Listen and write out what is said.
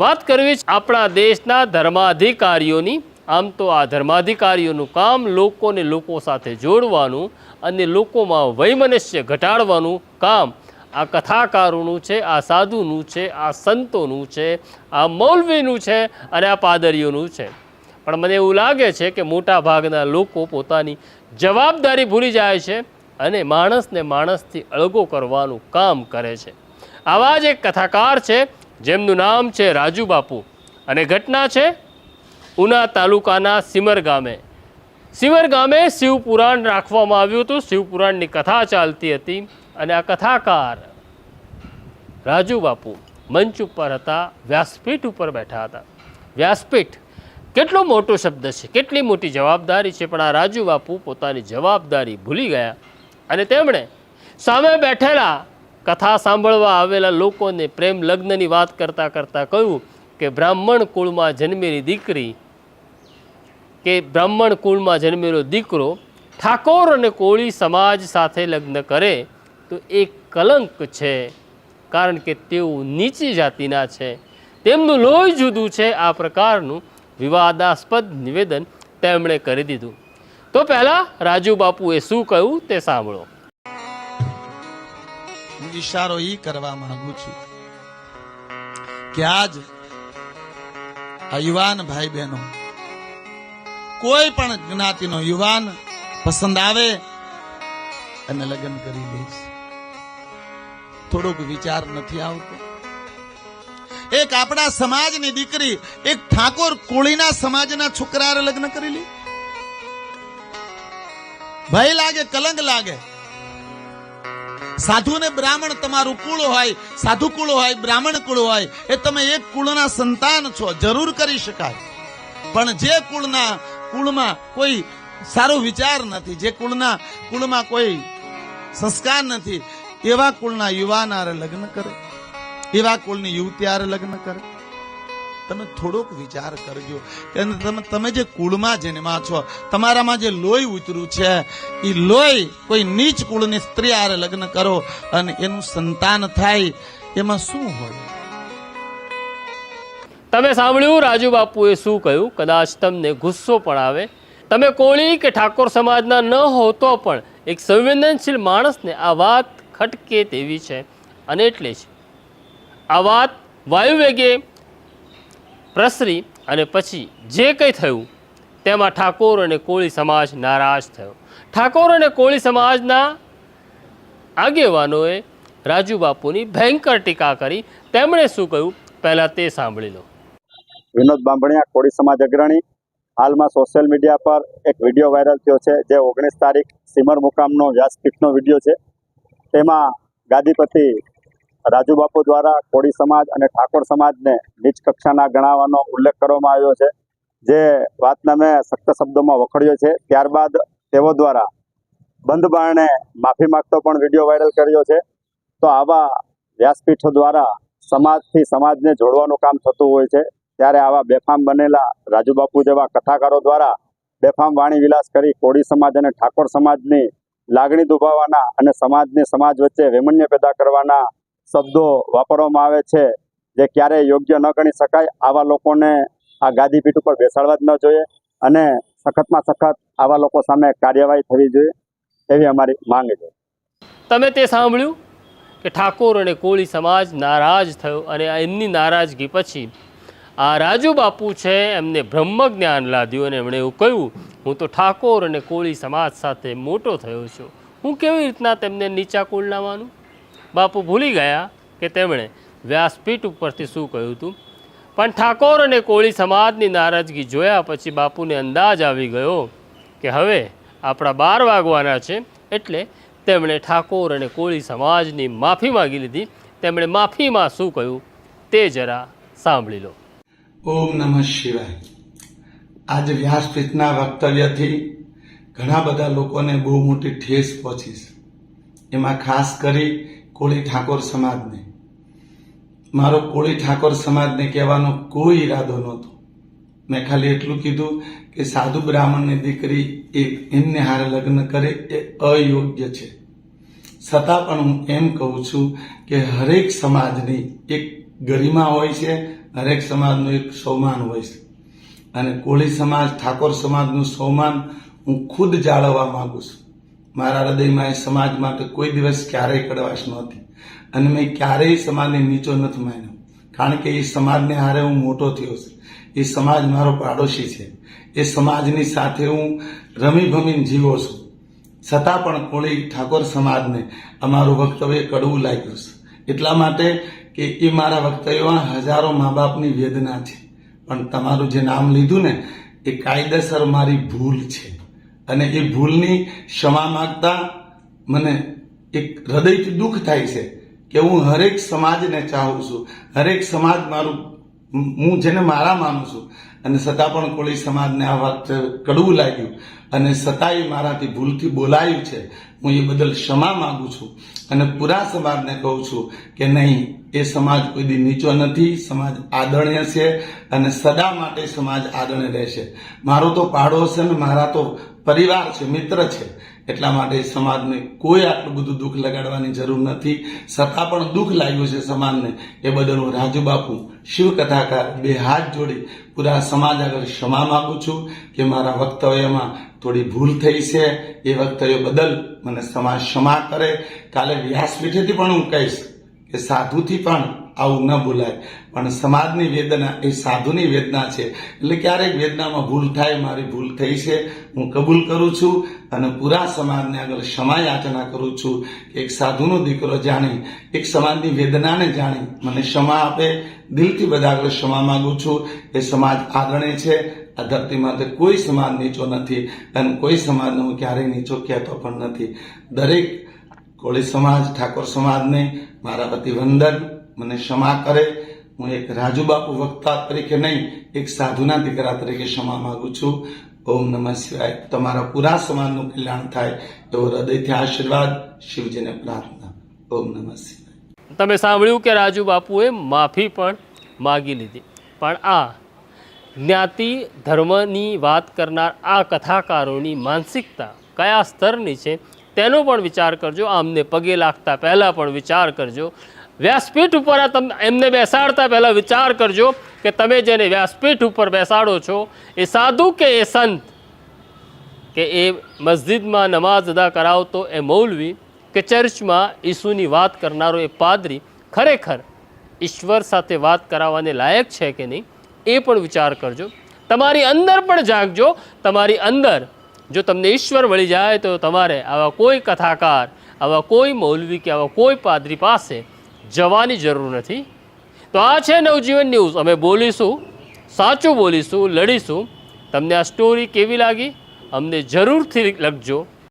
વાત કરવી છે આપણા દેશના ધર્માધિકારીઓની। આમ તો આ ધર્માધિકારીઓનું કામ લોકોને લોકો સાથે જોડવાનું અને લોકોમાં વૈમનસ્ય ઘટાડવાનું કામ આ કથાકારોનું છે, આ સાધુનું છે, આ સંતોનું છે, આ મૌલવીનું છે અને આ પાદરીઓનું છે। પણ મને એવું લાગે છે કે મોટા ભાગના લોકો પોતાની જવાબદારી ભૂલી જાય છે અને માણસને માણસથી અળગો કરવાનું કામ કરે છે। આવા જ એક કથાકાર છે જેમનું નામ છે રાજુ બાપુ અને ઘટના છે ઉના તાલુકાના સિમર ગામે। સિમર ગામે શિવપુરાણ રાખવામાં આવ્યું હતું, શિવપુરાણની કથા ચાલતી હતી અને આ કથાકાર રાજુ બાપુ મંચ ઉપર હતા, વ્યાસપીઠ ઉપર બેઠા હતા। વ્યાસપીઠ કેટલો મોટો શબ્દ છે, કેટલી મોટી જવાબદારી છે, પણ આ રાજુ બાપુ પોતાની જવાબદારી ભૂલી ગયા અને તેમણે સામે બેઠેલા કથા સાંભળવા આવેલા લોકોને પ્રેમ લગ્નની વાત કરતાં કરતાં કહ્યું કે બ્રાહ્મણ કુળમાં જન્મેલી દીકરી કે બ્રાહ્મણ કુળમાં જન્મેલો દીકરો ઠાકોર અને કોળી સમાજ સાથે લગ્ન કરે તો એ કલંક છે, કારણ કે તેઓ નીચી જાતિના છે, તેમનું લોહી જુદું છે। આ પ્રકારનું વિવાદાસ્પદ નિવેદન તેમણે કરી દીધું। તો પહેલાં રાજુ બાપુએ શું કહ્યું તે સાંભળો। હું ઈશારો ઈ કરવા માંગુ છું કે આજ આ યુવાન ભાઈ બહેનો કોઈ પણ જ્ઞાતિનો યુવાન પસંદ આવે અને લગ્ન કરી દઈશ, થોડોક વિચાર નથી આવતો? એક આપણા સમાજની દીકરી એક ઠાકોર કોળીના સમાજના છોકરા લગ્ન કરી લે, ભય લાગે, કલંક લાગે। સાધુ ને બ્રાહ્મણ તમારું કુળ હોય, સાધુ કુળ હોય, બ્રાહ્મણ કુળ હોય, એ તમે એક કુળના સંતાન છો, જરૂર કરી શકાય। પણ જે કુળમાં કોઈ સારો વિચાર નથી, જે કુળમાં કોઈ સંસ્કાર નથી, એવા કુળના યુવાન હારે લગ્ન કરે, એવા કુળની યુવતી હારે લગ્ન કરે। તમે થોડોક વિચાર કરજો કે તમે જે કુળમાં જન્મા છો, તમારામાં જે લોહી ઉતર્યું છે, એ લોહી કોઈ નીચ કુળની સ્ત્રી હારે લગ્ન કરો અને એનું સંતાન થાય, એમાં શું હોય? તમે સાંભળ્યું રાજુ બાપુએ શું કહ્યું। કદાચ તમને ગુસ્સો પણ આવે, તમે કોળી કે ઠાકોર સમાજના ન હો તો પણ એક સંવેદનશીલ માણસને આ વાત ખટકે તેવી છે અને એટલે જ આ વાત વાયુવેગે પ્રસરી અને પછી જે કંઈ થયું તેમાં ઠાકોર અને કોળી સમાજ નારાજ થયો। ઠાકોર અને કોળી સમાજના આગેવાનોએ રાજુ બાપુની ભયંકર ટીકા કરી। તેમણે શું કહ્યું પહેલાં તે સાંભળી લો। વિનોદ બાંભણિયા, કોળી સમાજ અગ્રણી। હાલમાં સોશિયલ મીડિયા પર એક વિડીયો વાયરલ થયો છે, જે 19 તારીખ સિમર મુકામનો વ્યાસપીઠનો વિડીયો છે। તેમાં ગાદીપતિ રાજુ બાપુ દ્વારા કોળી સમાજ અને ઠાકોર સમાજને નીચ કક્ષાના ગણાવવાનો ઉલ્લેખ કરવામાં આવ્યો છે, જે વાતને મેં સખ્ત શબ્દોમાં વખોડ્યો છે। ત્યારબાદ તેઓ દ્વારા બંધ બારણે માફી માંગતો પણ વિડીયો વાયરલ કર્યો છે। તો આવા વ્યાસપીઠો દ્વારા સમાજથી સમાજને જોડવાનું કામ થતું હોય છે, ત્યારે આવા બેફામ બનેલા રાજુ બાપુ જેવા કથાકારો દ્વારા બેફામ વાણી વિલાસ કરી કોળી સમાજ અને ઠાકોર સમાજની લાગણી દુભાવવાના અને સમાજ વચ્ચે વૈમનસ્ય પેદા કરવાના શબ્દો વાપરવામાં આવે છે, જે ક્યારેય યોગ્ય ન ગણી શકાય। આવા લોકોને આ ગાદીપીઠ ઉપર બેસાડવા જ ન જોઈએ અને સખતમાં સખત આવા લોકો સામે કાર્યવાહી થવી જોઈએ, એવી અમારી માંગ છે। તમે તે સાંભળ્યું કે ઠાકોર અને કોળી સમાજ નારાજ થયો અને એમની નારાજગી પછી આ રાજુ બાપુ છે એમને બ્રહ્મ જ્ઞાન લાદ્યું અને એમણે એવું કહ્યું, હું તો ઠાકોર અને કોળી સમાજ સાથે મોટો થયો છું, હું કેવી રીતના તેમને નીચા કુળના માનું। બાપુ ભૂલી ગયા કે તેમણે વ્યાસપીઠ ઉપરથી શું કહ્યું હતું, પણ ઠાકોર અને કોળી સમાજની નારાજગી જોયા પછી બાપુને અંદાજ આવી ગયો કે હવે આપણા 12 વાગવાના છે, એટલે તેમણે ઠાકોર અને કોળી સમાજની માફી માગી લીધી। તેમણે માફીમાં શું કહ્યું તે જરા સાંભળી લો। ઓમ નમઃ શિવાય। આજે વ્યાસપીઠના વક્તવ્યથી ઘણા બધા લોકોને બહુ મોટી ઠેસ પહોંચી છે, એમાં ખાસ કરી કોળી ઠાકોર સમાજને। મારો કોળી ઠાકોર સમાજને કહેવાનો કોઈ ઈરાદો નહોતો, મેં ખાલી એટલું કીધું કે સાધુ બ્રાહ્મણની દીકરી એમને હારે લગ્ન કરે એ અયોગ્ય છે। છતાં પણ હું એમ કહું છું કે હરેક સમાજની એક ગરિમા હોય છે હરેક સમાજનું એક સ્વમાન હોય છે અને કોળી સમાજ ઠાકોર સમાજનું સ્વમાન હું ખુદ જાળવવા માંગુ છું. મારા હૃદયમાં એ સમાજ માટે કોઈ દિવસ ક્યારેય કડવાશ નહોતી અને મેં ક્યારેય સમાજને નીચો નથી માન્યો, કારણ કે એ સમાજને હારે હું મોટો થયો છું. એ સમાજ મારો પાડોશી છે. એ સમાજની સાથે હું રમી ભમીને જીવો છું. છતાં પણ કોળી ઠાકોર સમાજને અમારું વક્તવ્ય કડવું લાગ્યું છે, એટલા માટે કે એ મારા વક્તવ્યમાં હજારો મા બાપની વેદના છે. પણ તમારું જે નામ લીધું ને એ કાયદેસર મારી ભૂલ છે અને એ ભૂલની ક્ષમા માંગતા મને એક હૃદયથી દુઃખ થાય છે કે હું હરેક સમાજને ચાહું છું, હરેક સમાજ મારું, હું જેને મારા માનું છું, અને છતાં પણ કોળી સમાજને આ વાત કડવું લાગ્યું અને છતાંય મારાથી ભૂલથી બોલાયું છે. હું એ બદલ ક્ષમા માંગુ છું અને પૂરા સમાજને કહું છું કે નહીં, એ સમાજ કોઈ દી નીચો નથી. સમાજ આદરણીય છે અને સદા માટે સમાજ આદરણીય રહેશે. મારો તો પાડોશ છે ને મારા તો પરિવાર છે, મિત્ર છે, એટલા માટે સમાજને કોઈ આટલું બધું દુઃખ લગાડવાની જરૂર નથી. છતાં પણ દુઃખ લાગ્યું છે સમાજને, એ બદલ હું રાજુ બાપુ શિવ કથાકાર બે હાથ જોડી પૂરા સમાજ આગળ ક્ષમા માંગુ છું કે મારા વક્તવ્યમાં થોડી ભૂલ થઈ છે. એ વક્તવ્ય બદલ મને સમાજ ક્ષમા કરે. કાલે વ્યાસપીઠેથી પણ હું કહીશ કે સાધુથી પણ આવું ન બોલાય, પણ સમાજની વેદના એ સાધુની વેદના છે. એટલે ક્યારેક વેદનામાં ભૂલ થાય, મારી ભૂલ થઈ છે, હું કબૂલ કરું છું અને પૂરા સમાજને આગળ ક્ષમા યાચના કરું છું કે એક સાધુનો દીકરો જાણી, એક સમાજની વેદનાને જાણી મને ક્ષમા આપે. દિલથી બધા આગળ ક્ષમા માંગુ છું. એ સમાજ આદરણીય છે. આ ધરતી માટે કોઈ સમાજ નીચો નથી અને કોઈ સમાજને હું ક્યારેય નીચો કહેતો પણ નથી. દરેક કોળી સમાજ ઠાકોર સમાજને મારા અભિવંદન, મને ક્ષમા કરે. હું એક રાજુ બાપુ વક્તા તરીકે નહીં, એક સાધુના દીકરા તરીકે ક્ષમા માંગુ છું. ઓમ નમઃ શિવાય. તમારા પૂરા સમાજનું કલ્યાણ થાય એવો હૃદયથી આશીર્વાદ, શિવજીને પ્રાર્થના. ઓમ નમઃ શિવાય. તમે સાંભળ્યું કે રાજુ બાપુએ માફી પણ માગી લીધી. પણ આ જ્ઞાતિ ધર્મની વાત કરનાર આ કથાકારોની માનસિકતા કયા સ્તરની છે તેનો પણ વિચાર કરજો. આમને પગે લાગતા પહેલાં પણ વિચાર કરજો. વ્યાસપીઠ ઉપર એમને બેસાડતા પહેલાં વિચાર કરજો કે તમે જેને વ્યાસપીઠ ઉપર બેસાડો છો એ સાધુ કે એ સંત, કે એ મસ્જિદમાં નમાઝ અદા કરાવતો એ મૌલવી કે ચર્ચમાં ઈસુની વાત કરનારો એ પાદરી ખરેખર ઈશ્વર સાથે વાત કરાવવાને લાયક છે કે નહીં એ પણ વિચાર કરજો. તમારી અંદર પણ જાગજો. તમારી અંદર જો તમને ઈશ્વર મળી જાય તો તમારે આવા કોઈ કથાકાર, આવા કોઈ મૌલવી કે આવા કોઈ પાદરી પાસે જવાની જરૂર નથી. તો આ છે નવજીવન ન્યૂઝ. અમે બોલીશું, સાચું બોલીશું, લડીશું. તમને આ સ્ટોરી કેવી લાગી અમને જરૂરથી લખજો.